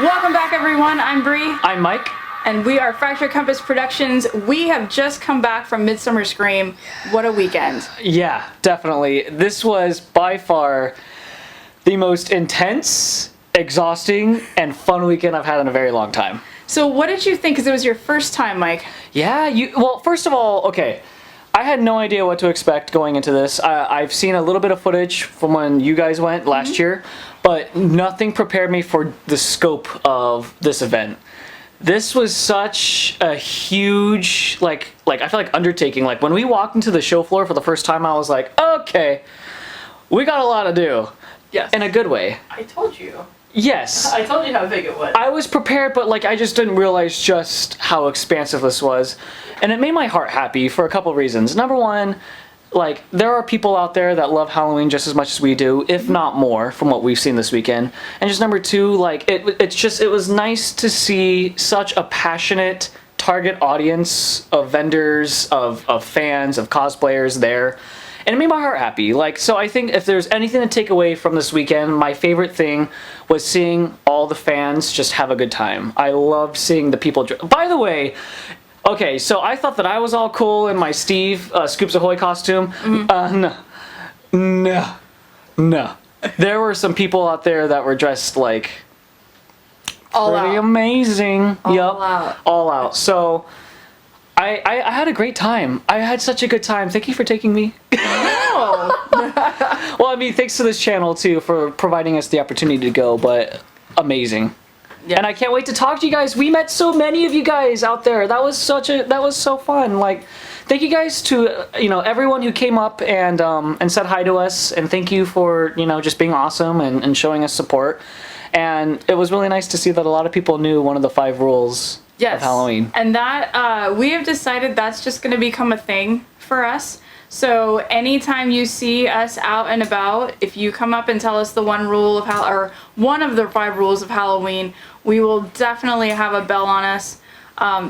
Welcome back, everyone. I'm Bree. I'm Mike. And we are Fractured Compass Productions. We have just come back from Midsummer Scream. What a weekend. Yeah, definitely. This was by far the most intense, exhausting, and fun weekend I've had in a very long time. So what did you think? Because it was your first time, Mike. Yeah, well, first of all, okay, I had no idea what to expect going into this. I've seen a little bit of footage from when you guys went last year, but nothing prepared me for the scope of this event. This was such a huge, like I feel like undertaking. Like when we walked into the show floor for the first time, I was like, okay, we got a lot to do. Yes. In a good way. I told you. Yes. I told you how big it was. I was prepared, but like I just didn't realize just how expansive this was. And it made my heart happy for a couple of reasons. Number one, like there are people out there that love Halloween just as much as we do, if not more, from what we've seen this weekend. And just number two, like it was nice to see such a passionate target audience of vendors, of fans, of cosplayers there. And it made my heart happy. Like, so I think if there's anything to take away from this weekend, my favorite thing was seeing all the fans just have a good time. I loved seeing the people. By the way, okay, so I thought that I was all cool in my Steve Scoops Ahoy costume. No. There were some people out there that were dressed like pretty amazing. All out. So I had a great time. I had such a good time. Thank you for taking me. Well, I mean, thanks to this channel too for providing us the opportunity to go, but amazing. Yeah. And I can't wait to talk to you guys. We met so many of you guys out there. That was so fun. Like, thank you guys to everyone who came up and said hi to us, and thank you for just being awesome and showing us support. And it was really nice to see that a lot of people knew one of the 5 rules of Halloween. And that we have decided that's just going to become a thing for us. So anytime you see us out and about, if you come up and tell us the one rule of or one of the 5 rules of Halloween, we will definitely have a bell on us.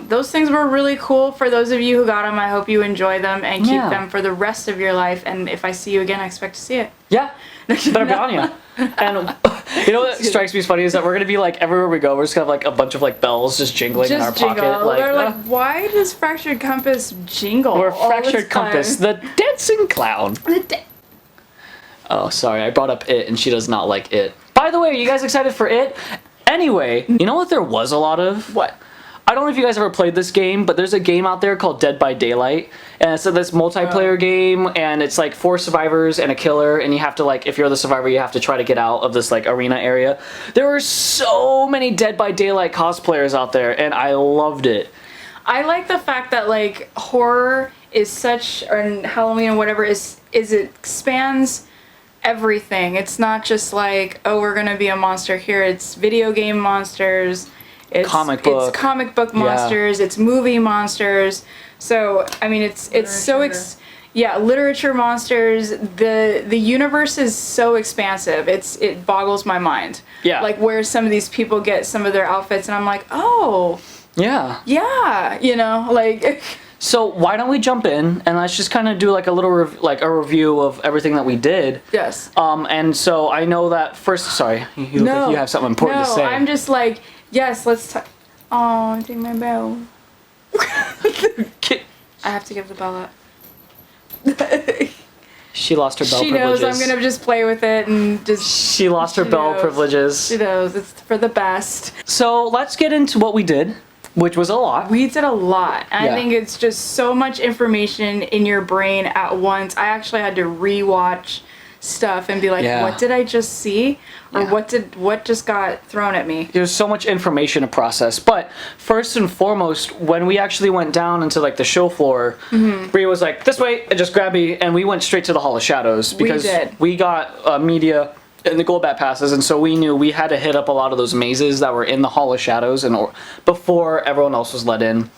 Those things were really cool. For those of you who got them, I hope you enjoy them and keep them for the rest of your life. And if I see you again, I expect to see it. Yeah, better be on you. And you know what strikes me as funny is that we're gonna be like everywhere we go, we're just gonna have like a bunch of like bells just jingling in our pocket. They're like, why does Fractured Compass jingle? We're Fractured Compass, the dancing clown. Oh, sorry, I brought up It, and she does not like It. By the way, are you guys excited for It? Anyway, you know what there was a lot of? What? I don't know if you guys ever played this game, but there's a game out there called Dead by Daylight, and it's this multiplayer game, and it's like 4 survivors and a killer, and you have to like, if you're the survivor, you have to try to get out of this like arena area. There were so many Dead by Daylight cosplayers out there, and I loved it. I like the fact that like horror is such, or Halloween or whatever is it expands everything. It's not just like, oh, we're gonna be a monster here. It's video game monsters. It's comic book monsters. It's movie monsters. So I mean, it's so literature monsters. The universe is so expansive. It boggles my mind. Yeah. Like where some of these people get some of their outfits, and I'm like, oh. Yeah. Yeah. Like. So why don't we jump in and let's just kind of do like a little review of everything that we did. Yes. And so I know that first. Sorry, you look like you have something important to say. No, I'm just like. Yes, let's oh, take my bell. I have to give the bell up. She lost her bell She privileges. knows I'm gonna just play with it and just. She lost her bell privileges. She knows it's for the best. So let's get into what we did, which was a lot. We did a lot. And Yeah. I think it's just so much information in your brain at once. I actually had to rewatch stuff and be like, Yeah. what did I just see? Or Yeah. what just got thrown at me? There's so much information to process. But first and foremost, when we actually went down into like the show floor, Bria was like, this way, and just grabbed me, and we went straight to the Hall of Shadows because did. we got media and the Gold Bat passes, and so we knew we had to hit up a lot of those mazes that were in the Hall of Shadows and before everyone else was let in.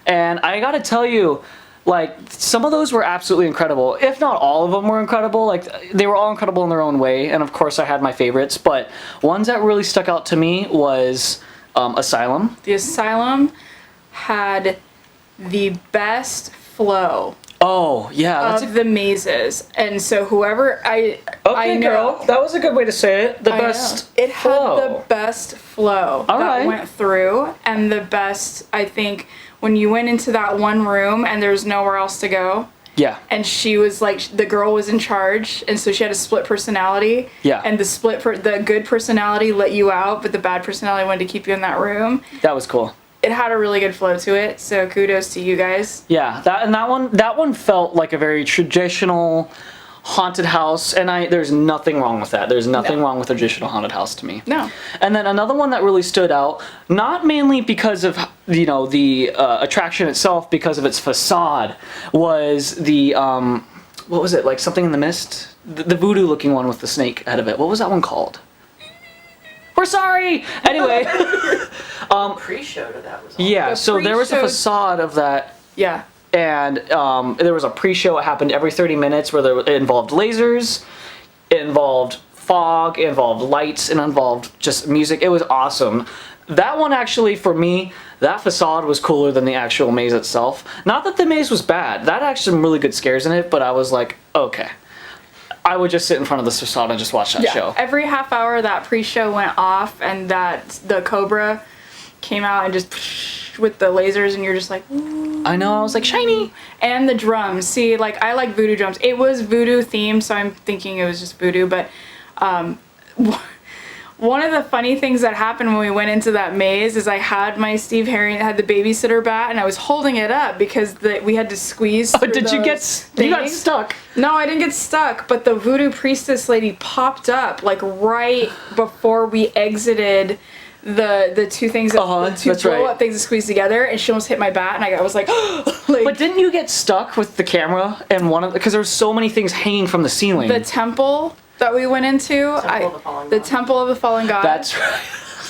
And I gotta tell you, like, some of those were absolutely incredible. If not all of them were incredible. Like, they were all incredible in their own way. And of course I had my favorites, but ones that really stuck out to me was Asylum. The Asylum had the best flow Oh, yeah. That's of the mazes. And so whoever I know, girl. That was a good way to say it. The I know. best It had flow. the best flow All that right. went through, and the best, I think, when you went into that one room and there's nowhere else to go, Yeah. and she was like, the girl was in charge, and so she had a split personality. Yeah. And the good personality let you out, but the bad personality wanted to keep you in that room. That was cool. It had a really good flow to it, so kudos to you guys. Yeah, that one felt like a very traditional haunted house, and there's nothing wrong with that. There's nothing No. wrong with a traditional haunted house to me. No. And then another one that really stood out, not mainly because of the attraction itself, because of its facade, was the what was it, like something in the mist? The voodoo looking one with the snake ahead of it. What was that one called? We're sorry. Anyway, Pre-show to that was awesome. yeah. The So there was a pre-show- facade of that. Yeah. And there was a pre-show. It happened every 30 minutes where it involved lasers, it involved fog, it involved lights, it involved just music. It was awesome. That one actually, for me, that facade was cooler than the actual maze itself. Not that the maze was bad. That had some really good scares in it, but I was like, okay. I would just sit in front of this facade and just watch that show. Every half hour that pre-show went off and that the Cobra came out and just with the lasers, and you're just like, ooh. I know, I was like, shiny. And the drums. See, like, I like voodoo drums. It was voodoo themed, so I'm thinking it was just voodoo, but one of the funny things that happened when we went into that maze is I had my Steve Harrington, had the babysitter bat, and I was holding it up because we had to squeeze through Did you those you got things. stuck? No, I didn't get stuck, but the voodoo priestess lady popped up like right before we exited the two things that the two that's blow right. up things that squeeze together, and she almost hit my bat, and I was like, like But didn't you get stuck with the camera and because there were so many things hanging from the ceiling? the temple that we went into, the Temple of the Fallen God. That's right.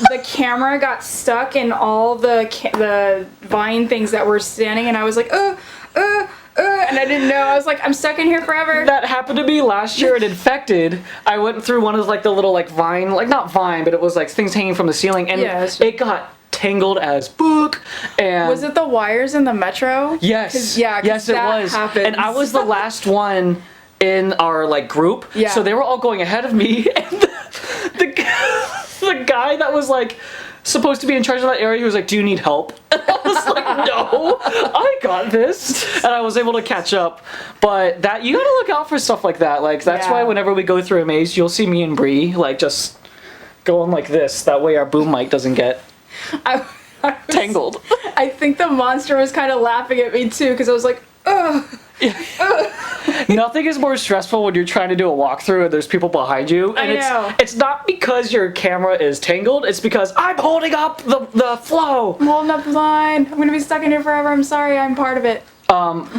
The camera got stuck in all the vine things that were standing, and I was like, and I didn't know. I was like, I'm stuck in here forever. That happened to me last year at Infected. I went through one of like the little like vine, like not vine, but it was like things hanging from the ceiling, and Yeah, it's- it got tangled as book. And Was it the wires in the metro? Yes. 'Cause Yes, it that was. happens. And I was the last one in our like group. Yeah. So they were all going ahead of me, and the guy that was like supposed to be in charge of that area, he was like, "Do you need help?" And I was like, "No, I got this," and I was able to catch up. But that you gotta look out for stuff like that. Like that's Yeah. why whenever we go through a maze, you'll see me and Bree like just going like this. That way our boom mic doesn't get I was- tangled. I think the monster was kind of laughing at me too, because I was like, ugh. Nothing is more stressful when you're trying to do a walkthrough and there's people behind you. And I know. it's not because your camera is tangled, it's because I'm holding up the flow. I'm holding up the line. I'm gonna be stuck in here forever. I'm sorry. I'm part of it.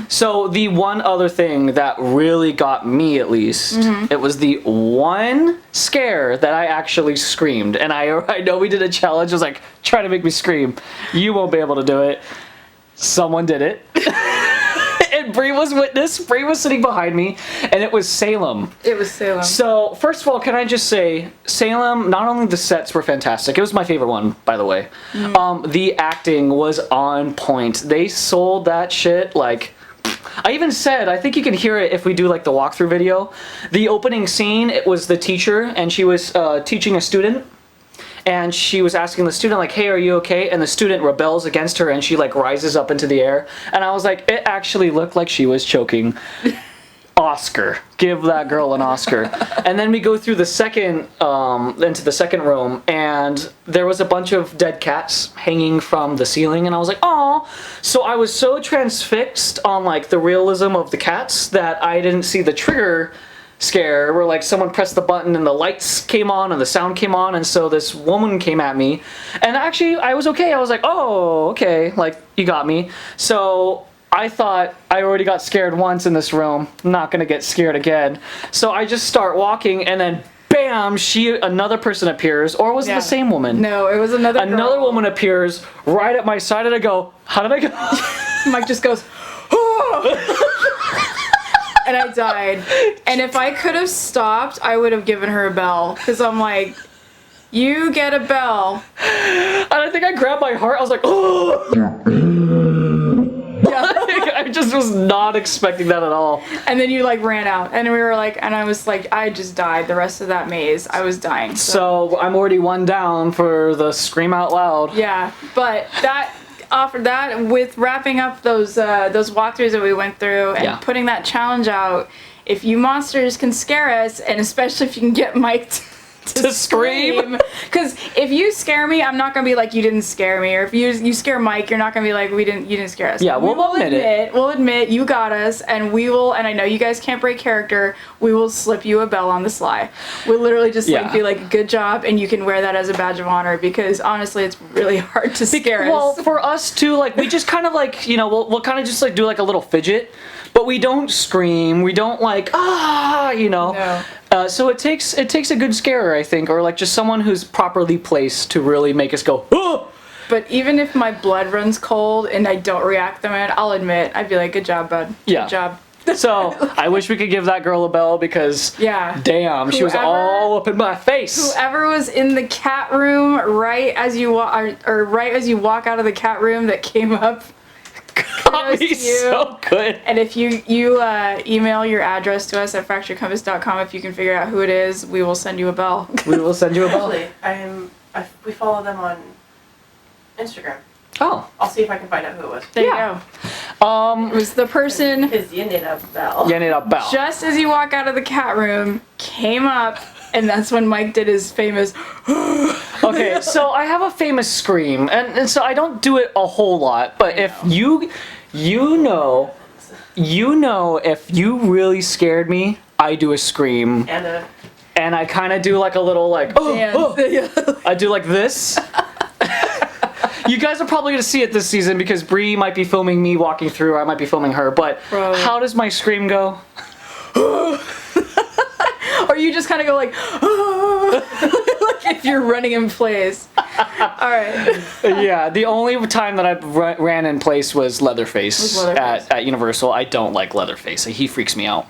So the one other thing that really got me, at least, it was the one scare that I actually screamed. And I know we did a challenge, it was like, try to make me scream. You won't be able to do it. Someone did it. And Bree was witness. Bree was sitting behind me, and it was Salem. It was Salem. So, first of all, can I just say, Salem, not only the sets were fantastic, it was my favorite one, by the way. The acting was on point. They sold that shit like... I even said, I think you can hear it if we do like the walkthrough video. The opening scene, it was the teacher, and she was teaching a student. And she was asking the student, like, hey, are you okay? And the student rebels against her, and she, like, rises up into the air. And I was like, it actually looked like she was choking Oscar. Give that girl an Oscar. And then we go through the second, into the second room, and there was a bunch of dead cats hanging from the ceiling, and I was like, "Aw!" So I was so transfixed on like the realism of the cats that I didn't see the trigger scare where like someone pressed the button and the lights came on and the sound came on, and so this woman came at me, and actually I was okay. I was like, "Oh, okay, like you got me." So I thought I already got scared once in this room, I'm not gonna get scared again. So I just start walking, and then bam, another person appears, or was it the same woman? No, it was another girl. Woman appears right at my side, and I go, "How did I go?" Mike just goes, and I died. And if I could have stopped, I would have given her a bell, because I'm like, you get a bell. And I think I grabbed my heart. I was like, "Oh!" Yeah. I just was not expecting that at all. And then you like ran out, and we were like, and I was like, I just died. The rest of that maze, I was dying. So I'm already one down for the scream out loud. Yeah, but that offered that with wrapping up those walkthroughs that we went through and putting that challenge out. If you monsters can scare us, and especially if you can get Mike to scream, because if you scare me, I'm not gonna be like, you didn't scare me, or if you scare Mike, you're not gonna be like, you didn't scare us. Yeah, we'll admit it. We'll admit you got us, and we will. And I know you guys can't break character. We will slip you a bell on the sly. We'll literally just like be like, good job, and you can wear that as a badge of honor, because honestly, it's really hard to scare us. Well, for us too, like we just kind of like, you know, we'll kind of just like do like a little fidget, but we don't scream. We don't like you know. No. So it takes a good scarer, I think, or like just someone who's properly placed to really make us go, "Oh!" But even if my blood runs cold and I don't react to it, I'll admit, I'd be like, good job, bud. Yeah. Good job. So I wish we could give that girl a bell, because damn, she was all up in my face. Whoever was in the cat room right as you right as you walk out of the cat room that came up. Got me so good. And if you email your address to us at fracturedcompass.com, if you can figure out who it is, we will send you a bell. We will send you a bell. Actually, we follow them on Instagram. Oh. I'll see if I can find out who it was. There you go. It was the person. Because you need a bell. You need a bell. Just as you walk out of the cat room, came up, and that's when Mike did his famous. Okay, so I have a famous scream, and so I don't do it a whole lot, but if you know if you really scared me, I do a scream. And I kind of do like a little like, I do like this. You guys are probably going to see it this season, because Bree might be filming me walking through, I might be filming her, but how does my scream go? Or you just kind of go like, like if you're running in place. Alright. Yeah, the only time that I ran in place was Leatherface, at Universal. I don't like Leatherface. He freaks me out.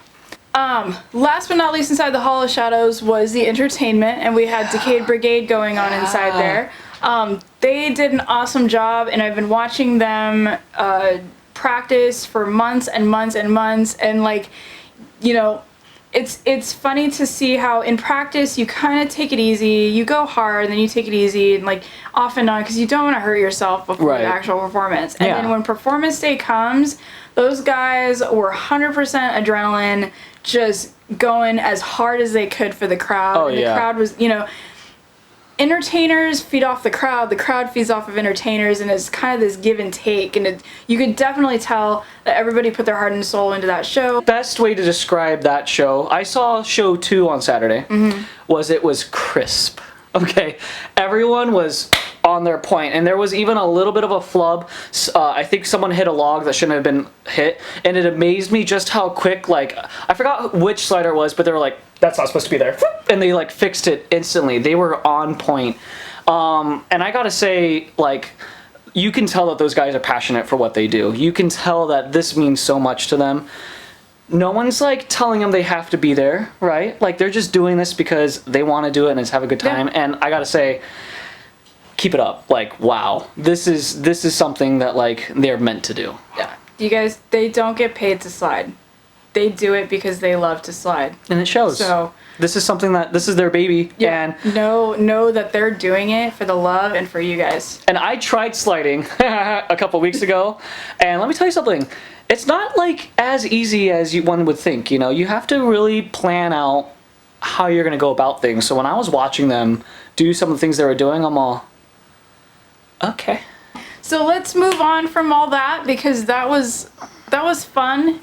Last but not least, inside the Hall of Shadows was the entertainment, and we had Decayed Brigade going on inside there. They did an awesome job, and I've been watching them practice for months and months and months, and like, you know, it's funny to see how in practice you kind of take it easy, you go hard, and then you take it easy, and like off and on, because you don't want to hurt yourself before the actual performance. And then when performance day comes, those guys were 100% adrenaline, just going as hard as they could for the crowd. Oh, and the crowd was, you know, entertainers feed off the crowd feeds off of entertainers, and it's kind of this give and take, and you could definitely tell that everybody put their heart and soul into that show. Best way to describe that show, I saw show 2 on Saturday, was crisp. Okay, everyone was on their point, and there was even a little bit of a flub. I think someone hit a log that shouldn't have been hit, and it amazed me just how quick, like, I forgot which slider it was, but they were like, that's not supposed to be there, and they like fixed it instantly. They were on point. And I gotta say, like, you can tell that those guys are passionate for what they do. You can tell that this means so much to them. No one's like telling them they have to be there, right? Like, they're just doing this because they want to do it and just have a good time. Yeah. And I gotta say, keep it up. Like, wow, this is something that like they're meant to do. Yeah, you guys, they don't get paid to slide. They do it because they love to slide, and it shows. So this is something that this is their baby. Yeah, and know that they're doing it for the love and for you guys. And I tried sliding a couple weeks ago, and let me tell you something. it's not like as easy as one would think, you know. You have to really plan out how you're going to go about things. So when I was watching them do some of the things they were doing, I'm all, okay. So let's move on from all that because that was fun.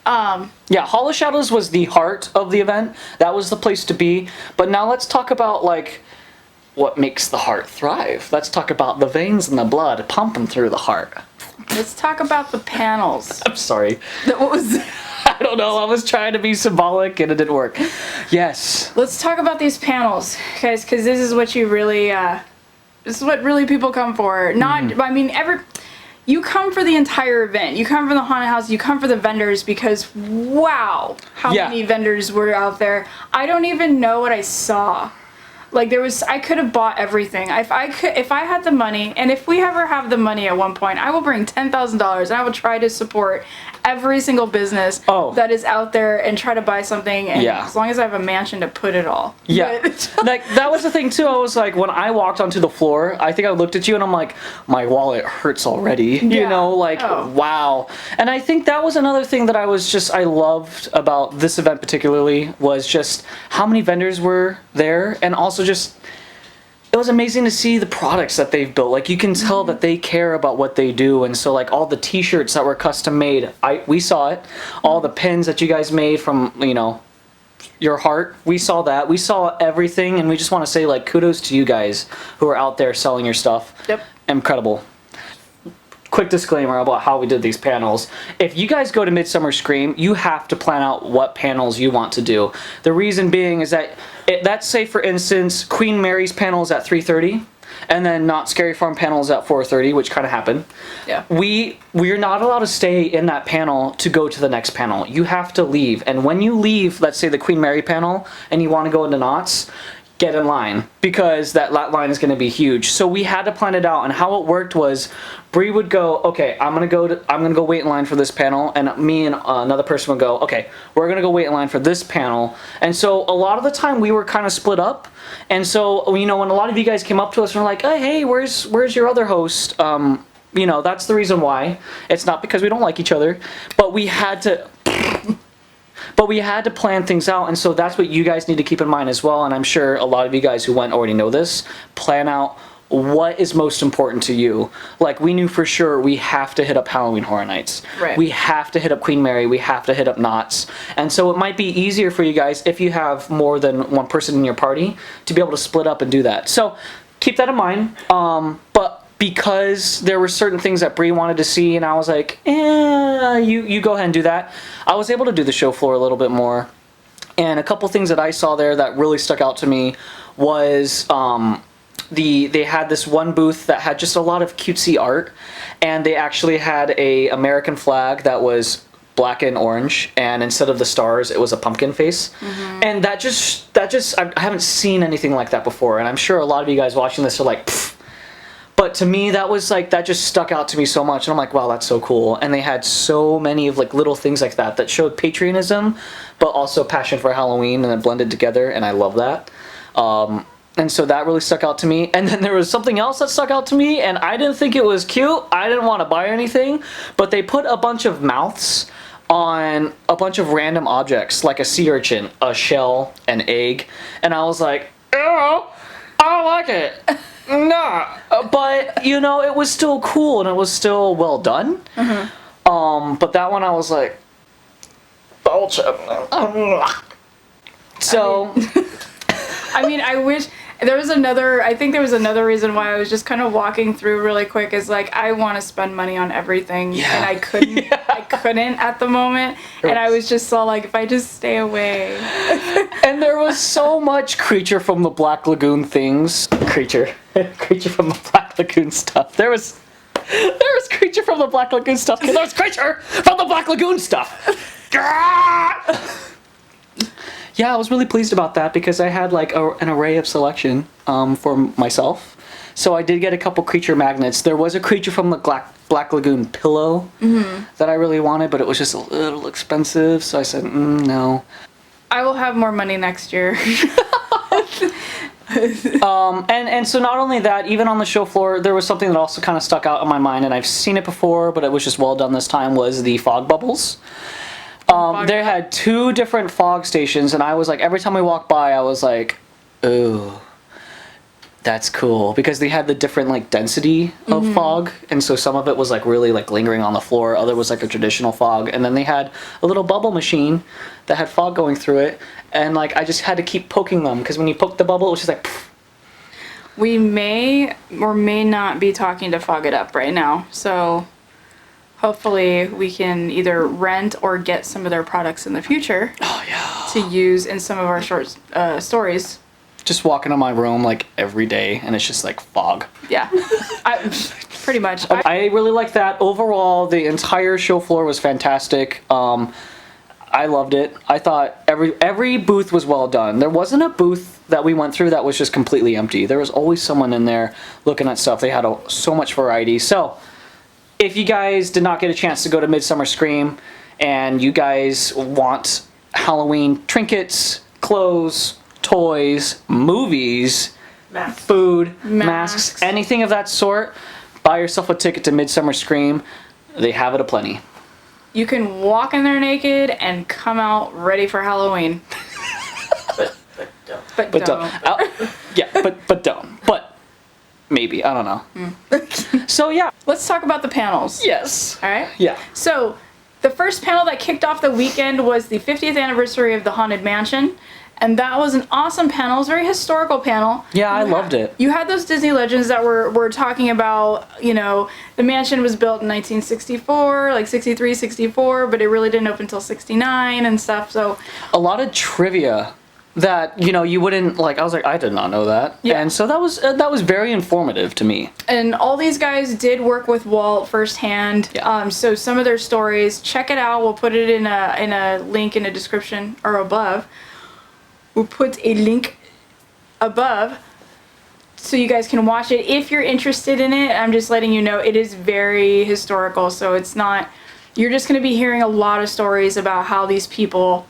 Yeah, Hall of Shadows was the heart of the event. That was the place to be. But now let's talk about, like, what makes the heart thrive. Let's talk about the veins and the blood pumping through the heart. Let's talk about the panels. I'm sorry. What was? I don't know. I was trying to be symbolic and it didn't work. Yes. Let's talk about these panels, guys, because this is what you really, this is what really people come for. Not, I mean, you come for the entire event. You come for the haunted house. You come for the vendors because, wow, how many vendors were out there. I don't even know what I saw. Like I could have bought everything. If I had the money, and if we ever have the money at one point, I will bring $10,000 and I will try to support every single business that is out there and try to buy something. And as long as I have a mansion to put it all. Yeah. Like that was the thing too. I was like, when I walked onto the floor, I think I looked at you and I'm like, my wallet hurts already. You know, like, wow. And I think that was another thing that I loved about this event particularly was just how many vendors were there, and also just it was amazing to see the products that they've built. Like you can tell that they care about what they do, and so like all the t-shirts that were custom made, we saw it. All the pins that you guys made from, you know, your heart, we saw that. We saw everything, and we just want to say like kudos to you guys who are out there selling your stuff. Yep. Incredible. Quick disclaimer about how we did these panels. If you guys go to Midsummer Scream, you have to plan out what panels you want to do. The reason being is that, let's say for instance, Queen Mary's panel is at 3:30, and then Not Scary Farm panel is at 4:30, which kind of happened. Yeah. We're not allowed to stay in that panel to go to the next panel. You have to leave, and when you leave, let's say the Queen Mary panel, and you want to go into Knott's, get in line because that line is going to be huge. So we had to plan it out, and how it worked was Bree would go, okay, I'm gonna go wait in line for this panel, and me and another person would go, okay, we're gonna go wait in line for this panel. And so a lot of the time we were kind of split up, and so, you know, when a lot of you guys came up to us and were like, hey, where's your other host? You know, that's the reason why. It's not because we don't like each other, but we had to plan things out, and so that's what you guys need to keep in mind as well. And I'm sure a lot of you guys who went already know this. Plan out what is most important to you. Like, we knew for sure we have to hit up Halloween Horror Nights. Right. We have to hit up Queen Mary. We have to hit up Knott's. And so it might be easier for you guys if you have more than one person in your party to be able to split up and do that. So keep that in mind. But because there were certain things that Bree wanted to see, and I was like, you go ahead and do that. I was able to do the show floor a little bit more. And a couple things that I saw there that really stuck out to me was they had this one booth that had just a lot of cutesy art, and they actually had a American flag that was black and orange, and instead of the stars it was a pumpkin face. And that just I haven't seen anything like that before, and I'm sure a lot of you guys watching this are like, pfft. But to me, that was like, that just stuck out to me so much, and I'm like, wow, that's so cool. And they had so many of like little things like that showed patriotism, but also passion for Halloween, and then blended together, and I love that. And so that really stuck out to me. And then there was something else that stuck out to me, and I didn't think it was cute. I didn't want to buy anything, but they put a bunch of mouths on a bunch of random objects, like a sea urchin, a shell, an egg, and I was like, ew, I don't like it. No, but you know, it was still cool and it was still well done. But that one I was like, so. I mean, I wish there was another. I think there was another reason why I was just kind of walking through really quick. Is like I want to spend money on everything, and I couldn't. I couldn't at the moment, and I was just so like, if I just stay away. And there was so much Creature from the Black Lagoon things. Creature from the Black Lagoon stuff. There was Creature from the Black Lagoon stuff. There was Creature from the Black Lagoon stuff. Yeah, I was really pleased about that because I had like an array of selection for myself. So I did get a couple creature magnets. There was a Creature from the Black Lagoon pillow that I really wanted, but it was just a little expensive. So I said, no. I will have more money next year. And so not only that, even on the show floor, there was something that also kind of stuck out in my mind, and I've seen it before, but it was just well done this time, was the fog bubbles. They had 2 different fog stations, and I was like, every time we walked by, I was like, ooh, that's cool. Because they had the different, like, density of fog, and so some of it was, like, really, like, lingering on the floor, other was, like, a traditional fog, and then they had a little bubble machine that had fog going through it, and, like, I just had to keep poking them, because when you poke the bubble, it was just like, pfft. We may or may not be talking to Fog It Up right now, so hopefully we can either rent or get some of their products in the future. Oh, yeah. To use in some of our short stories. Just walk into my room, like, every day, and it's just, like, fog. Yeah. Pretty much. I really like that. Overall, the entire show floor was fantastic. I loved it. I thought every booth was well done. There wasn't a booth that we went through that was just completely empty. There was always someone in there looking at stuff. They had so much variety. So, if you guys did not get a chance to go to Midsummer Scream, and you guys want Halloween trinkets, clothes, toys, movies, food, masks, anything of that sort, buy yourself a ticket to Midsummer Scream. They have it aplenty. You can walk in there naked and come out ready for Halloween. But don't. Yeah, but don't. But maybe. I don't know. So, yeah. Let's talk about the panels. Yes. All right? Yeah. So, the first panel that kicked off the weekend was the 50th anniversary of the Haunted Mansion. And that was an awesome panel. It was a very historical panel. Yeah, I loved it. You had those Disney legends that were talking about, you know, the mansion was built in 1964, like 63, 64, but it really didn't open until 69 and stuff. So a lot of trivia that, you know, you wouldn't, like, I was like, I did not know that. Yeah. And so that was very informative to me. And all these guys did work with Walt firsthand. Yeah. So some of their stories, check it out. We'll put it in a link in the description or above. We'll put a link above so you guys can watch it if you're interested in it. I'm just letting you know it is very historical, so it's not, you're just going to be hearing a lot of stories about how these people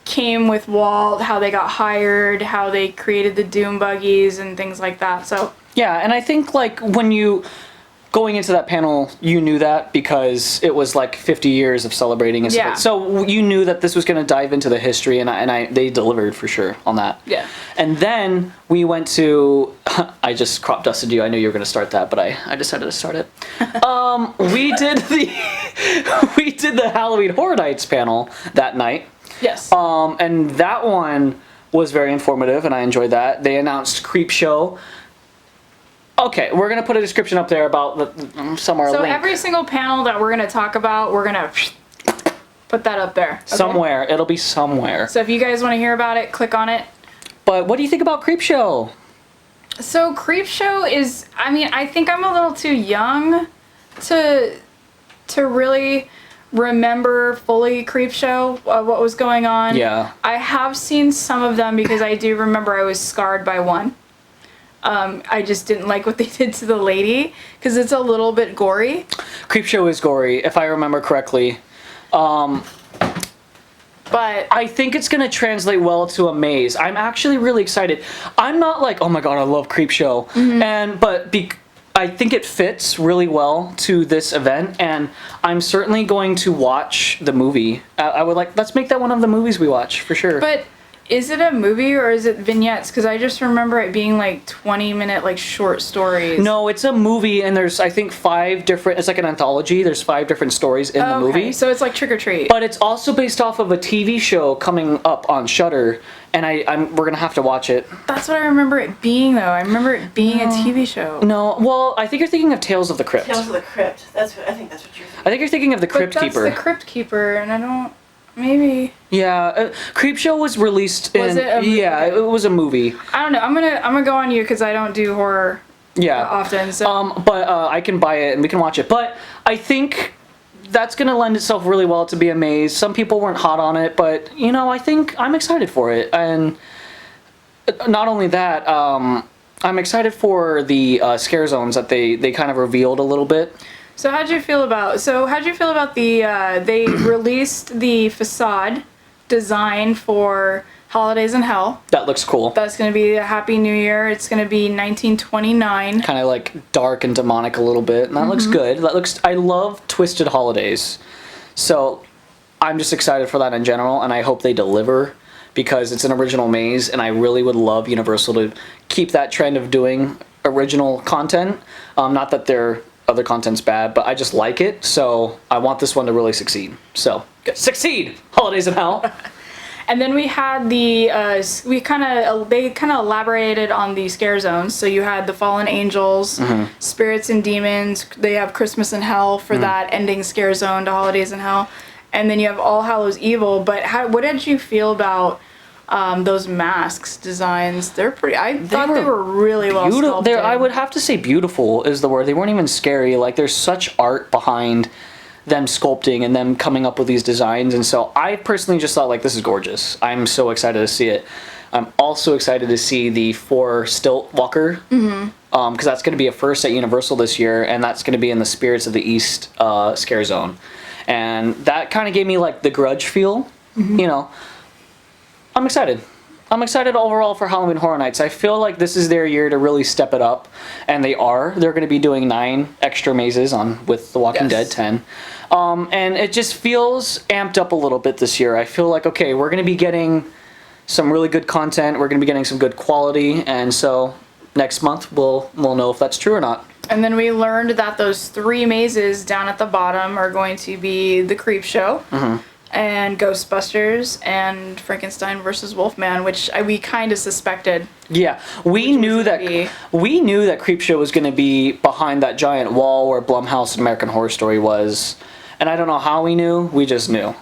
came with Walt, how they got hired, how they created the Doom buggies and things like that. So yeah, and I think, like, when you going into that panel, you knew that because it was like 50 years of celebrating and stuff. Yeah. So you knew that this was going to dive into the history, and they delivered for sure on that. Yeah. And then we went to, I just crop dusted you. I knew you were going to start that, but I decided to start it. We did the Halloween Horror Nights panel that night. yes. And that one was very informative, and I enjoyed that. They announced Creepshow. Okay, we're going to put a description up there about somewhere. So link. every single panel that we're going to talk about, we're going to put that up there. Okay? Somewhere. It'll be somewhere. So if you guys want to hear about it, click on it. But what do you think about Creepshow? So Creepshow is, I mean, I think I'm a little too young to really remember fully Creepshow, what was going on. Yeah. I have seen some of them because I do remember I was scarred by one. I just didn't like what they did to the lady because it's a little bit gory. Creepshow is gory, if I remember correctly. But I think it's going to translate well to a maze. I'm actually really excited. I'm not like, oh my god, I love Creepshow. Mm-hmm. I think it fits really well to this event, and I'm certainly going to watch the movie. I would like, let's make that one of the movies we watch, for sure. But is it a movie or is it vignettes? Because I just remember it being like 20-minute like short stories. No, it's a movie, and there's, I think, 5 different, it's like an anthology. There's 5 different stories in the movie. So it's like Trick or Treat. But it's also based off of a TV show coming up on Shudder, and we're going to have to watch it. That's what I remember it being, though. I remember it being a TV show. No, well, I think you're thinking of Tales of the Crypt. Tales of the Crypt. I think that's what you're thinking. I think you're thinking of the But Crypt that's Keeper. the Crypt Keeper, and I don't... Maybe. Yeah, Creepshow was released in... Was it a movie? Yeah, it was a movie. I don't know. I'm gonna go on you because I don't do horror often. So. But I can buy it and we can watch it. But I think that's going to lend itself really well to be a maze. Some people weren't hot on it, but, you know, I think I'm excited for it. And not only that, I'm excited for the scare zones that they kind of revealed a little bit. So how'd you feel about the they released the facade design for Holidays in Hell. That looks cool. That's going to be a Happy New Year. It's going to be 1929. Kind of like dark and demonic a little bit. And that looks good. I love twisted holidays. So I'm just excited for that in general, and I hope they deliver because it's an original maze, and I really would love Universal to keep that trend of doing original content. Not that their other content's bad, but I just like it, so I want this one to really succeed. So, succeed! Holidays in Hell! And then we had they kind of elaborated on the scare zones. So you had the fallen angels, spirits and demons. They have Christmas in Hell for that ending scare zone to Holidays in Hell, and then you have All Hallows Evil. But what did you feel about those masks designs? They're pretty. I thought they were really well sculpted. I would have to say beautiful is the word. They weren't even scary. Like there's such art behind them sculpting and them coming up with these designs, and so I personally just thought like this is gorgeous. I'm so excited to see it. I'm also excited to see the 4 Stilt Walker because that's going to be a first at Universal this year, and that's going to be in the Spirits of the East scare zone, and that kind of gave me like the Grudge feel. You know, I'm excited. I'm excited overall for Halloween Horror Nights. I feel like this is their year to really step it up, and they are. They're going to be doing 9 extra mazes with The Walking Dead 10. And it just feels amped up a little bit this year. I feel like, okay, we're going to be getting some really good content. We're going to be getting some good quality, and so next month we'll know if that's true or not. And then we learned that those 3 mazes down at the bottom are going to be the Creep Show. And Ghostbusters and Frankenstein versus Wolfman, which we kind of suspected. Yeah, we knew that Creepshow was going to be behind that giant wall where Blumhouse and American Horror Story was, and I don't know how we knew. We just knew.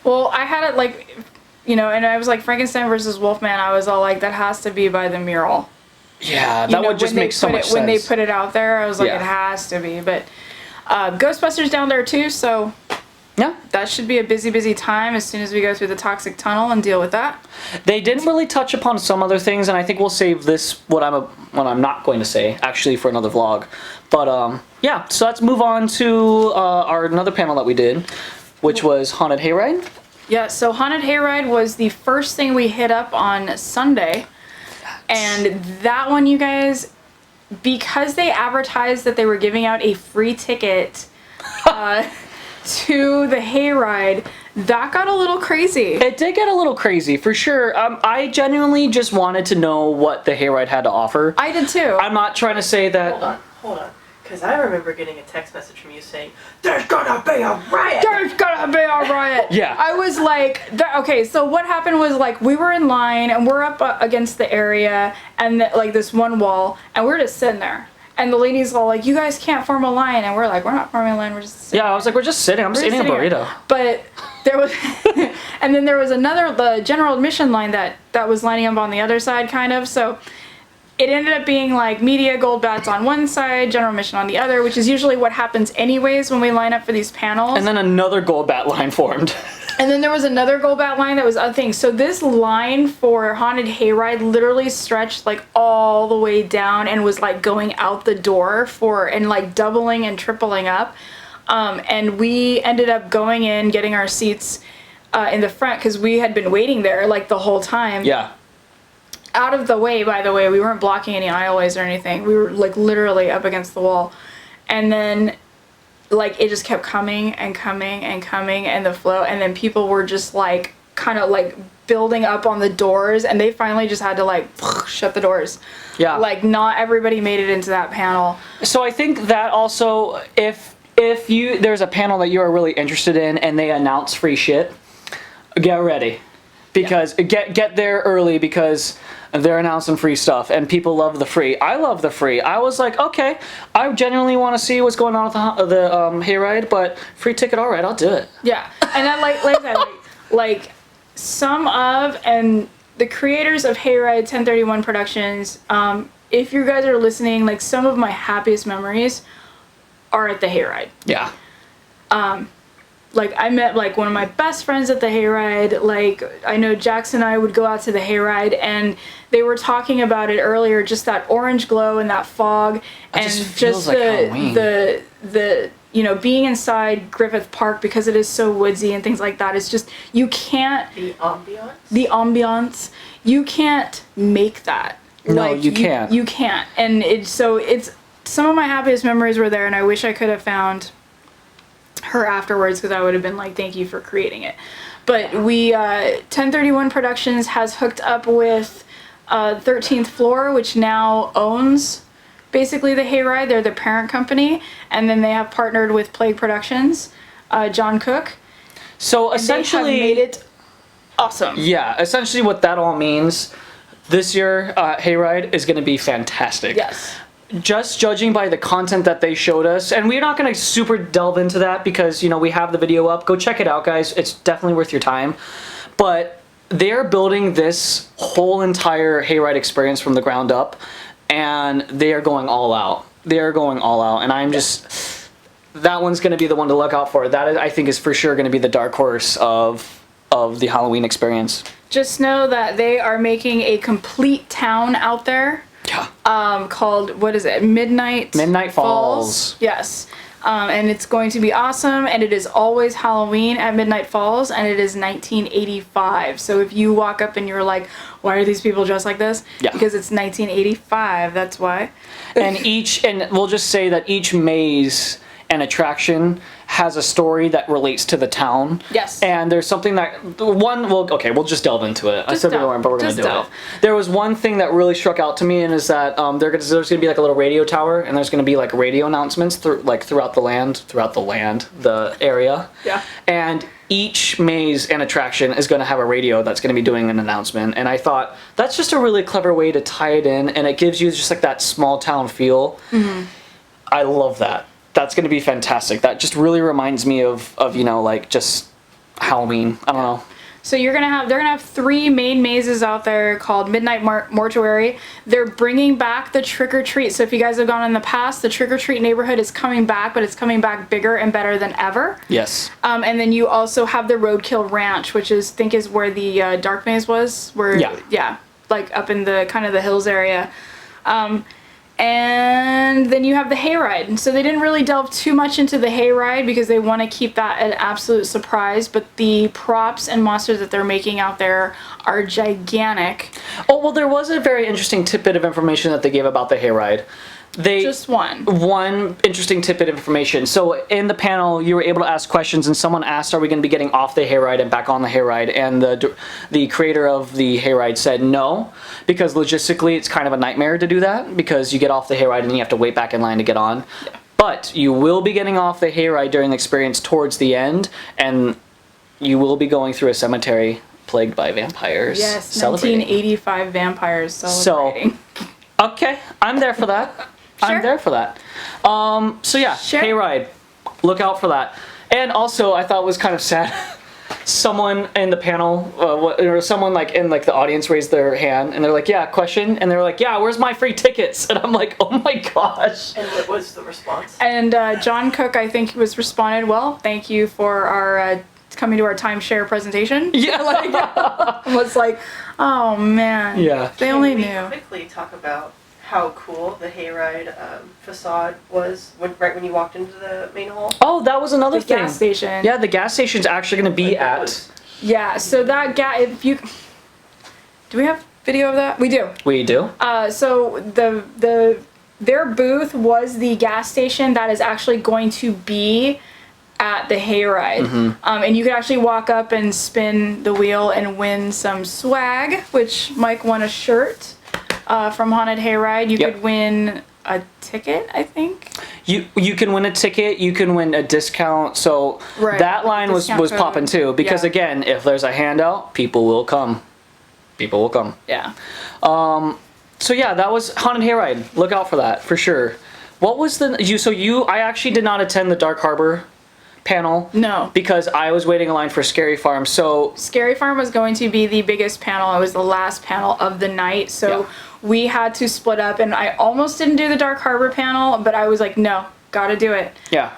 Well, I had it like, and I was like Frankenstein versus Wolfman. I was all like, that has to be by the mural. Yeah, that would just make so much sense. When they put it out there, I was like, it has to be. But Ghostbusters down there too, so. Yeah. That should be a busy, busy time as soon as we go through the toxic tunnel and deal with that. They didn't really touch upon some other things, and I think we'll save this, what I'm not going to say, actually, for another vlog. But, yeah, so let's move on to our another panel that we did, which was Haunted Hayride. Yeah, so Haunted Hayride was the first thing we hit up on Sunday. And that one, you guys, because they advertised that they were giving out a free ticket, to the hayride, that got a little crazy. It did get a little crazy, for sure. I genuinely just wanted to know what the hayride had to offer. I did too. I'm not trying to say that... Hold on. Because I remember getting a text message from you saying, "There's gonna be a riot! There's gonna be a riot!" Yeah. I was like, okay, so what happened was, like, we were in line, and we're up against the area, and, like, this one wall, and we're just sitting there. And the lady's all like, you guys can't form a line. And we're like, we're not forming a line, we're just sitting. Yeah, I was like, we're just sitting. I'm just eating a burrito. But there was, and then there was the general admission line that was lining up on the other side, kind of. So it ended up being like media gold bats on one side, general admission on the other, which is usually what happens anyways when we line up for these panels. And then another gold bat line formed. And then there was another gold bat line that was other things. So this line for Haunted Hayride literally stretched like all the way down and was like going out the door and like doubling and tripling up. And we ended up going in, getting our seats in the front because we had been waiting there like the whole time. Yeah. Out of the way, by the way, we weren't blocking any aisleways or anything. We were like literally up against the wall. And then like it just kept coming and coming and coming and the flow, and then people were just like kind of like building up on the doors, and they finally just had to like shut the doors. Yeah. Like not everybody made it into that panel. So I think that also if there's a panel that you are really interested in and they announce free shit, get ready. Because get there early because they're announcing free stuff and people love the free. I love the free. I was like, okay, I genuinely want to see what's going on with the hayride, but free ticket, all right, I'll do it. Yeah, and then like I said, like some of and the creators of Hayride 1031 Productions. If you guys are listening, like some of my happiest memories are at the hayride. Yeah. Like, I met, like, one of my best friends at the hayride. Like, I know Jax and I would go out to the hayride, and they were talking about it earlier, just that orange glow and that fog, and just like Halloween. the you know, being inside Griffith Park, because it is so woodsy and things like that, it's just, you can't... The ambiance. You can't make that. No, you can't. You can't. And it's some of my happiest memories were there, and I wish I could have found her afterwards, because I would have been like, thank you for creating it. But we, 1031 Productions has hooked up with 13th Floor, which now owns basically the Hayride. They're the parent company, and then they have partnered with Plague Productions, John Cook. So essentially, they have made it awesome. Yeah, essentially what that all means, this year Hayride is going to be fantastic. Yes. Just judging by the content that they showed us, and we're not going to super delve into that because, you know, we have the video up. Go check it out, guys. It's definitely worth your time. But they're building this whole entire Hayride experience from the ground up, and they are going all out. They are going all out, and I'm just... That one's going to be the one to look out for. That, I think, is for sure going to be the dark horse of the Halloween experience. Just know that they are making a complete town out there. Yeah. Called, what is it? Midnight Falls. Yes. And it's going to be awesome, and it is always Halloween at Midnight Falls, and it is 1985. So if you walk up and you're like, why are these people dressed like this? Yeah. Because it's 1985, that's why. And we'll just say that each maze and attraction has a story that relates to the town. Yes. And there's something that we'll just delve into it. I said we weren't, but we're gonna do it. There was one thing that really struck out to me, and is that there's gonna be like a little radio tower, and there's gonna be like radio announcements throughout the area. Yeah. And each maze and attraction is gonna have a radio that's gonna be doing an announcement. And I thought that's just a really clever way to tie it in, and it gives you just like that small town feel. Mm-hmm. I love that. That's going to be fantastic. That just really reminds me of you know, like, just Halloween. I don't know. So they're gonna have 3 main mazes out there called Midnight Mortuary. They're bringing back the trick or treat. So if you guys have gone in the past, the trick or treat neighborhood is coming back, but it's coming back bigger and better than ever. Yes. And then you also have the Roadkill Ranch, which is where the dark maze was. Yeah, like up in the kind of the hills area. And then you have the Hayride. And so they didn't really delve too much into the Hayride because they want to keep that an absolute surprise. But the props and monsters that they're making out there are gigantic. Oh, well, there was a very interesting tidbit of information that they gave about the Hayride. Just one. One interesting tidbit of information. So in the panel, you were able to ask questions, and someone asked, are we going to be getting off the Hayride and back on the Hayride? And the creator of the Hayride said no, because logistically it's kind of a nightmare to do that, because you get off the Hayride and you have to wait back in line to get on. Yeah. But you will be getting off the Hayride during the experience towards the end, and you will be going through a cemetery plagued by vampires. Yes, celebrating. 1985 vampires celebrating. So, okay, I'm there for that. Sure. I'm there for that. So yeah, sure. Hayride, look out for that. And also, I thought it was kind of sad. Someone in the panel, or someone like in like the audience raised their hand, and they're like, "Yeah, question," and they're like, "Yeah, where's my free tickets?" And I'm like, "Oh my gosh!" And what was the response? And John Cook, I think, responded, "Well, thank you for our coming to our timeshare presentation." Yeah, was like, "Oh man." Yeah. They only knew. Quickly talk about how cool the Hayride facade was right when you walked into the main hall. Oh, that was another thing. Gas station. Yeah, the gas station's actually going to be Yeah, so that if you... Do we have video of that? We do. We do. So their booth was the gas station that is actually going to be at the Hayride. Mm-hmm. And you could actually walk up and spin the wheel and win some swag, which Mike won a shirt. From Haunted Hayride, you could win a ticket, I think. You can win a ticket, you can win a discount, so that line was popping too, because again, if there's a handout, people will come. People will come. Yeah. So yeah, that was Haunted Hayride. Look out for that, for sure. What was I actually did not attend the Dark Harbor panel. No. Because I was waiting in line for Scary Farm, so... Scary Farm was going to be the biggest panel. It was the last panel of the night, so we had to split up, and I almost didn't do the Dark Harbor panel, but I was like, no, gotta do it. Yeah.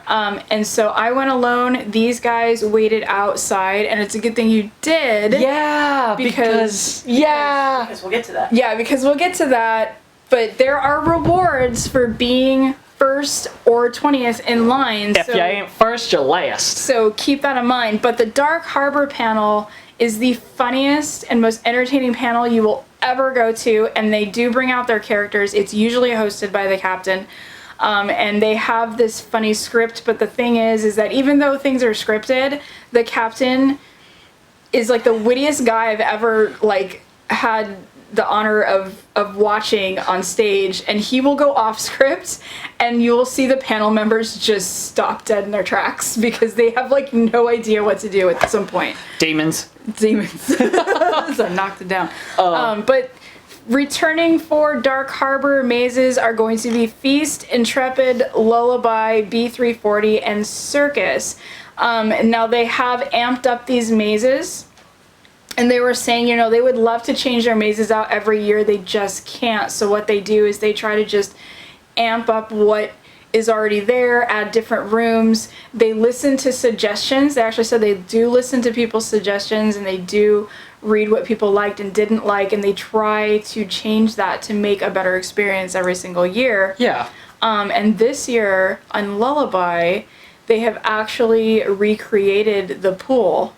And so I went alone. These guys waited outside, and it's a good thing you did. Yeah, because we'll get to that. Yeah, because we'll get to that. But there are rewards for being first or 20th in line. If you ain't first, you're last. So keep that in mind. But the Dark Harbor panel is the funniest and most entertaining panel you will ever go to, and they do bring out their characters. It's usually hosted by the captain, and they have this funny script. But the thing is that even though things are scripted, the captain is like the wittiest guy I've ever like had the honor of watching on stage, and he will go off script and you'll see the panel members just stop dead in their tracks because they have like no idea what to do at some point. Demons. So knocked it down. But returning for Dark Harbor mazes are going to be Feast, Intrepid, Lullaby, B340, and Circus. Now they have amped up these mazes. And they were saying, you know, they would love to change their mazes out every year. They just can't. So what they do is they try to just amp up what is already there, add different rooms. They listen to suggestions. They actually said they do listen to people's suggestions, and they do read what people liked and didn't like, and they try to change that to make a better experience every single year. Yeah. And this year on Lullaby, they have actually recreated the pool.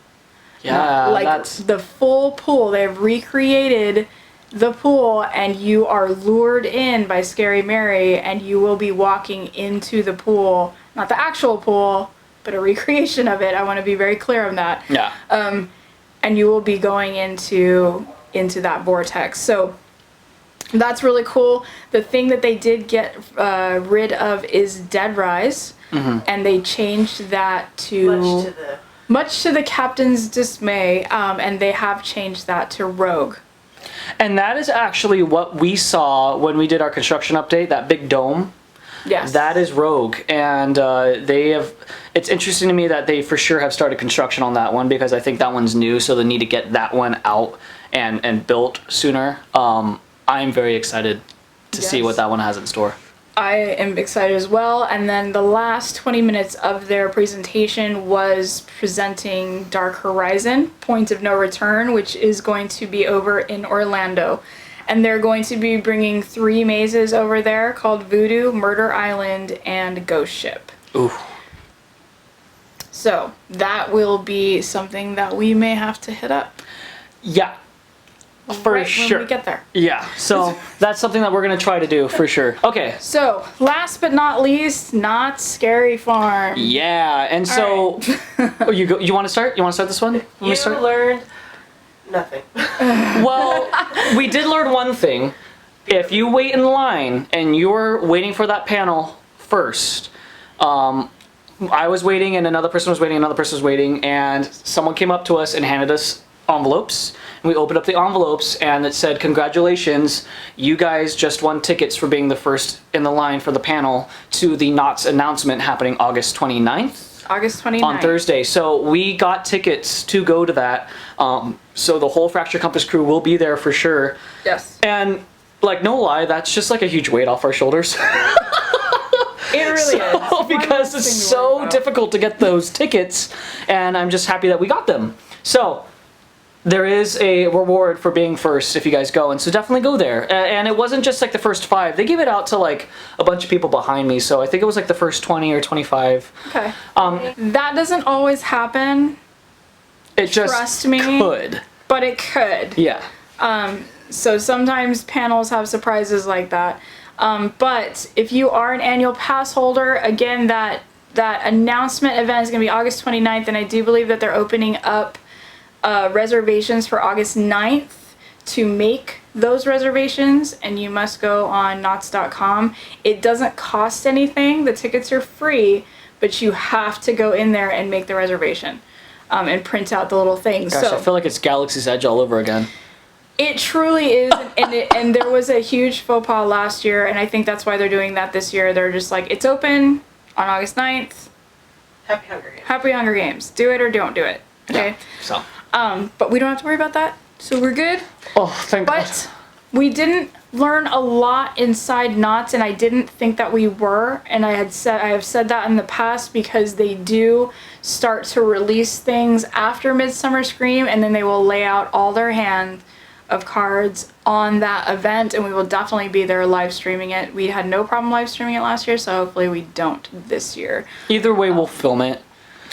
Yeah, like that's... the full pool. They've recreated the pool, and you are lured in by Scary Mary, and you will be walking into the pool. Not the actual pool, but a recreation of it. I want to be very clear on that. Yeah. And you will be going into that vortex. So that's really cool. The thing that they did get rid of is Dead Rise, and they changed that to... Much to the captain's dismay, and they have changed that to Rogue. And that is actually what we saw when we did our construction update, that big dome. Yes. That is Rogue. And they have... It's interesting to me that they for sure have started construction on that one, because I think that one's new, so they need to get that one out and built sooner. I'm very excited to see what that one has in store. I am excited as well. And then the last 20 minutes of their presentation was presenting Dark Horizon, Point of No Return, which is going to be over in Orlando. And they're going to be bringing 3 mazes over there called Voodoo, Murder Island, and Ghost Ship. Ooh. So that will be something that we may have to hit up. Yeah. For sure. When we get there. Yeah, so that's something that we're going to try to do for sure. Okay. So, last but not least, Knott Scary Farm. Yeah, and so oh, you want to start? You want to start this one? You learned nothing. Well, we did learn one thing. If you wait in line and you're waiting for that panel first, I was waiting and another person was waiting, another person was waiting, and someone came up to us and handed us envelopes. And we opened up the envelopes and it said, "Congratulations, you guys just won tickets for being the first in the line for the panel to the Knott's announcement happening August 29th. August 29th. On Thursday. So we got tickets to go to that. So the whole Fracture Compass crew will be there for sure. Yes. And like, no lie, that's just like a huge weight off our shoulders. It really is. Because it's so difficult to get those tickets, and I'm just happy that we got them. So there is a reward for being first if you guys go, and so definitely go there. And it wasn't just like the first 5. They gave it out to like a bunch of people behind me, so I think it was like the first 20 or 25. Okay. That doesn't always happen. It just Trust me, could. But it could. Yeah. So sometimes panels have surprises like that. But if you are an annual pass holder, again, that announcement event is going to be August 29th, and I do believe that they're opening up reservations for August 9th to make those reservations, and you must go on knotts.com. It doesn't cost anything. The tickets are free, but you have to go in there and make the reservation and print out the little things. Gosh, so, I feel like it's Galaxy's Edge all over again. It truly is, and there was a huge faux pas last year, and I think that's why they're doing that this year. They're just like, it's open on August 9th. Happy Hunger Games. Happy Hunger Games. Do it or don't do it. Okay? Yeah, so. But we don't have to worry about that, so we're good. Oh, thank God. But we didn't learn a lot inside Knott's, and I didn't think that we were, and I have said that in the past, because they do start to release things after Midsummer Scream, and then they will lay out all their hand of cards on that event, and we will definitely be there live streaming it. We had no problem live streaming it last year, so hopefully we don't this year. Either way, we'll film it.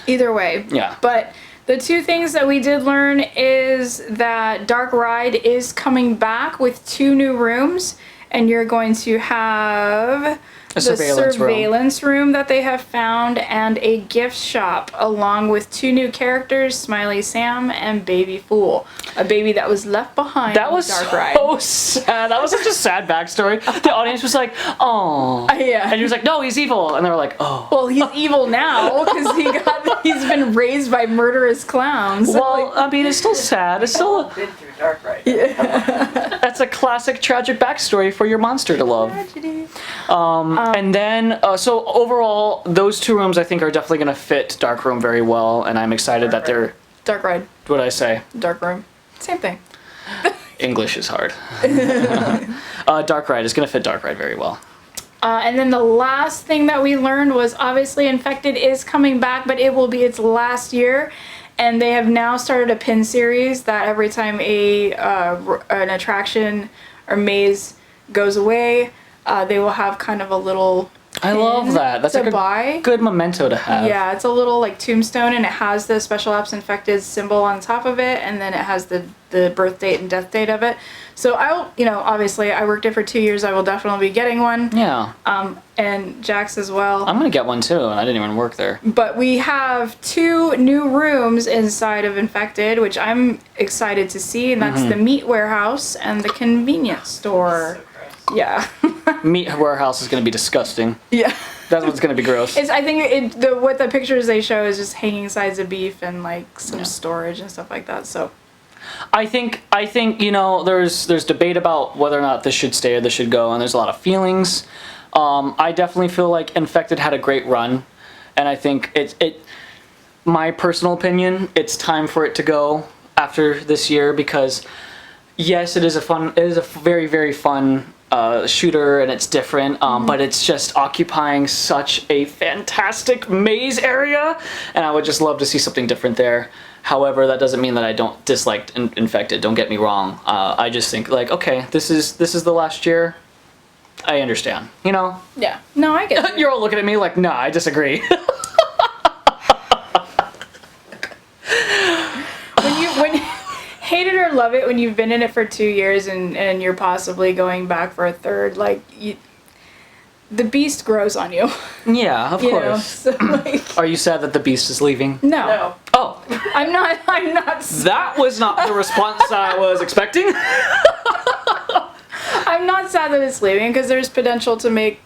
Either way. Yeah. But the two things that we did learn is that Dark Ride is coming back with 2 new rooms, and you're going to have A surveillance room that they have found, and a gift shop, along with 2 new characters, Smiley Sam and Baby Fool, a baby that was left behind. That was Dark so Ride. sad. That was such a sad backstory. The audience was like, "Oh," Yeah. and he was like, "No, he's evil," and they were like, "Oh." Well, he's evil now because he's been raised by murderous clowns. Well, I mean, it's still sad. It's still Been through Dark Ride. that's a classic tragic backstory for your monster to love. Tragedy. And then, so overall, those 2 rooms I think are definitely going to fit Dark Room very well, and I'm excited that they're. Dark Ride, What did I say? Dark Room, same thing. English is hard. Dark Ride is going to fit Dark Ride very well. And then the last thing that we learned was obviously Infected is coming back, but it will be its last year. And they have now started a pin series that every time an attraction or maze goes away, they will have kind of a little I love that. That's to like buy. a good memento to have. Yeah, it's a little like tombstone, and it has the Special Ops Infected symbol on top of it, and then it has the birth date and death date of it. So I'll, obviously I worked it for 2 years. I will definitely be getting one. Yeah. And Jax as well. I'm going to get one too, and I didn't even work there. But we have 2 new rooms inside of Infected, which I'm excited to see, and that's the meat warehouse and the convenience store. So gross. Yeah. Meat warehouse is going to be disgusting. Yeah. That's what's going to be gross. I think what the pictures they show is just hanging sides of beef and like some storage and stuff like that. So I think there's debate about whether or not this should stay or this should go, and there's a lot of feelings. I definitely feel like Infected had a great run, and I think my personal opinion, it's time for it to go after this year, because yes, it is a very, very fun shooter, and it's different, but it's just occupying such a fantastic maze area, and I would just love to see something different there. However, that doesn't mean that I don't dislike Infected. Don't get me wrong. I just think like, okay, this is the last year. I understand. yeah. No, I get it. You're all looking at me like, nah, I disagree. when you hate it or love it, when you've been in it for 2 years and you're possibly going back for a third, like the beast grows on you. Yeah, of course. So, like, Are you sad that the beast is leaving? No. Oh, I'm not. that was not the response I was expecting. I'm not sad that it's leaving, because there's potential to make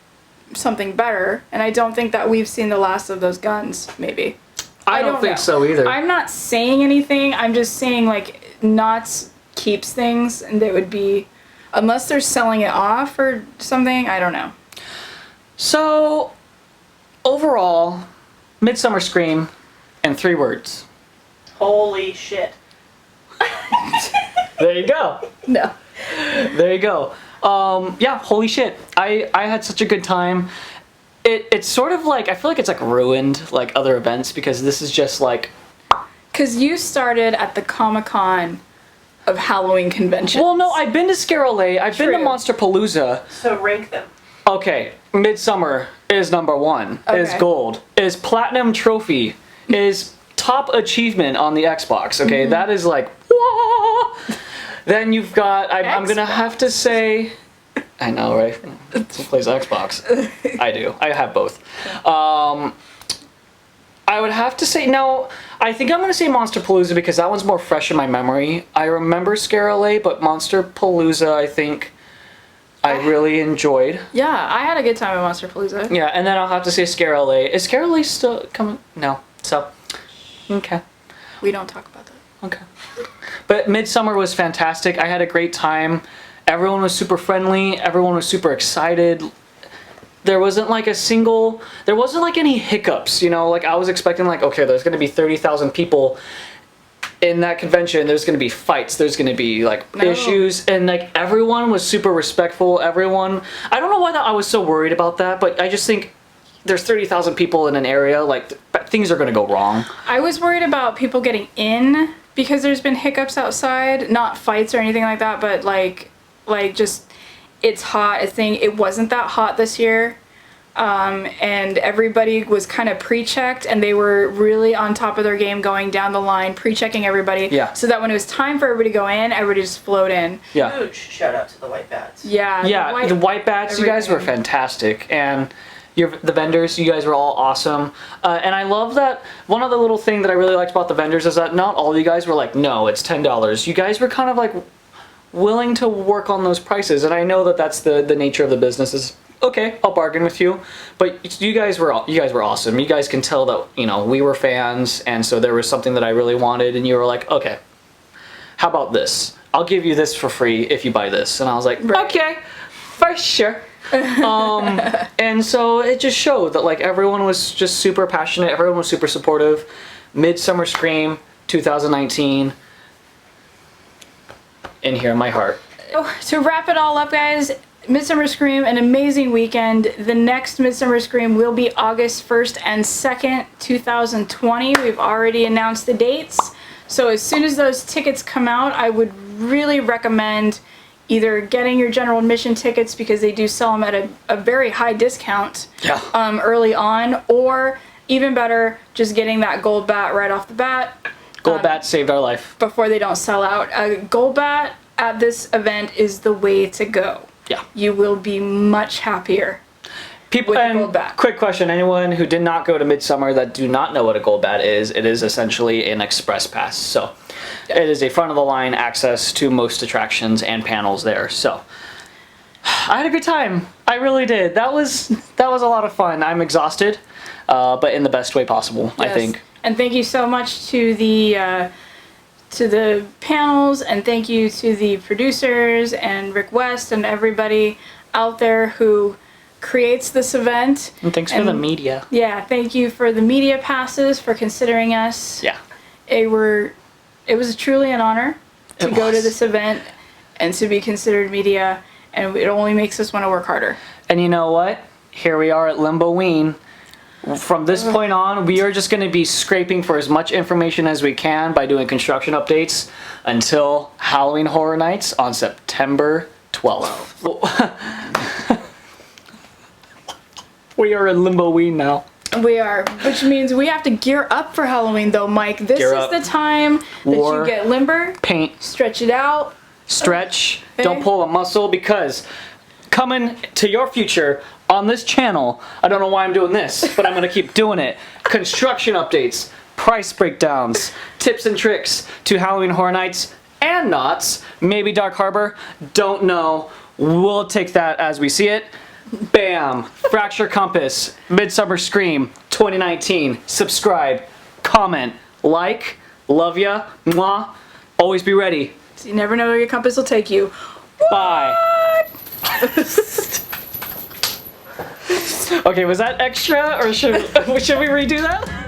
something better, and I don't think that we've seen the last of those guns. Maybe. I don't think know. so either. I'm not saying anything. I'm just saying like Knott keeps things, and they would be, unless they're selling it off or something. I don't know. So, overall, Midsummer Scream in 3 words. Holy shit. There you go. No. There you go. Yeah, holy shit. I had such a good time. It's sort of like, I feel like it's like ruined like other events, because this is just like... Because you started at the Comic-Con of Halloween conventions. Well, no, I've been to Scare LA, I've been to True. Monster Palooza. So rank them. Okay, Midsummer is number 1, is Okay. gold, is platinum trophy, is top achievement on the Xbox, okay? That is like, whoa! Then you've got, I'm gonna have to say, I know, right? Who plays Xbox? I do. I have both. I would have to say, no, I think I'm gonna say Monster Palooza, because that one's more fresh in my memory. I remember Scare LA, but Monster Palooza, I think I really enjoyed. Yeah, I had a good time at Monster Palooza. Yeah, and then I'll have to say Scare LA. Is Scare LA still coming? No. So, okay. We don't talk about that. Okay. But Midsummer was fantastic. I had a great time. Everyone was super friendly. Everyone was super excited. There wasn't like there wasn't like any hiccups, like I was expecting like, okay, there's going to be 30,000 people in that convention. There's going to be fights. There's going to be like issues, and like everyone was super respectful. I don't know why I was so worried about that, but I just think there's 30,000 people in an area, like things are going to go wrong. I was worried about people getting in because there's been hiccups outside, not fights or anything like that, but like just it's hot. I think it wasn't that hot this year. And everybody was kind of pre-checked, and they were really on top of their game going down the line, pre-checking everybody. Yeah. So that when it was time for everybody to go in, everybody just flowed in. Yeah. Huge shout out to the white bats. Yeah. Yeah, the white bats, you guys were everything. fantastic. And the vendors, you guys were all awesome. And I love that one other little thing that I really liked about the vendors is that not all of you guys were like, no, it's $10. You guys were kind of like willing to work on those prices. And I know that that's the nature of the business is, okay, I'll bargain with you. But you guys were awesome. You guys can tell that, you know, we were fans, and so there was something that I really wanted, and you were like, okay, how about this? I'll give you this for free if you buy this. And I was like, okay, for sure. And so it just showed that like everyone was just super passionate, everyone was super supportive. Midsummer Scream 2019 in here in my heart. To wrap it all up, guys, Midsummer Scream, an amazing weekend. The next Midsummer Scream will be August 1st and 2nd, 2020. We've already announced the dates. So as soon as those tickets come out, I would really recommend either getting your general admission tickets because they do sell them at a very high discount early on, or even better, just getting that gold bat right off the bat. Gold bat saved our life. Before they don't sell out. A gold bat at this event is the way to go. Yeah. You will be much happier. People, with a and gold bat. quick question, anyone who did not go to Midsummer that do not know what a gold bat is, it is essentially an express pass. So it is a front of the line access to most attractions and panels there. So I had a good time. I really did. That was a lot of fun. I'm exhausted, but in the best way possible, I think. And thank you so much to the panels, and thank you to the producers and Rick West and everybody out there who creates this event. And thanks for the media. Yeah, thank you for the media passes, for considering us. Yeah. It was truly an honor to go to this event and to be considered media, and it only makes us want to work harder. And you know what? Here we are at Limboween. From this point on, we are just going to be scraping for as much information as we can by doing construction updates until Halloween Horror Nights on September 12th. We are in Limboween now. We are, which means we have to gear up for Halloween, though, Mike. This is the time that you get limber, paint, stretch it out, stretch, don't pull a muscle, because coming to your future on this channel, I don't know why I'm doing this, but I'm going to keep doing it. Construction updates, price breakdowns, tips and tricks to Halloween Horror Nights and Knott's, maybe Dark Harbor, don't know. We'll take that as we see it. Bam! Fracture Compass, Midsummer Scream 2019. Subscribe, comment, like, love ya, mwah. Always be ready. You never know where your compass will take you. Bye. Okay, was that extra, or should we redo that?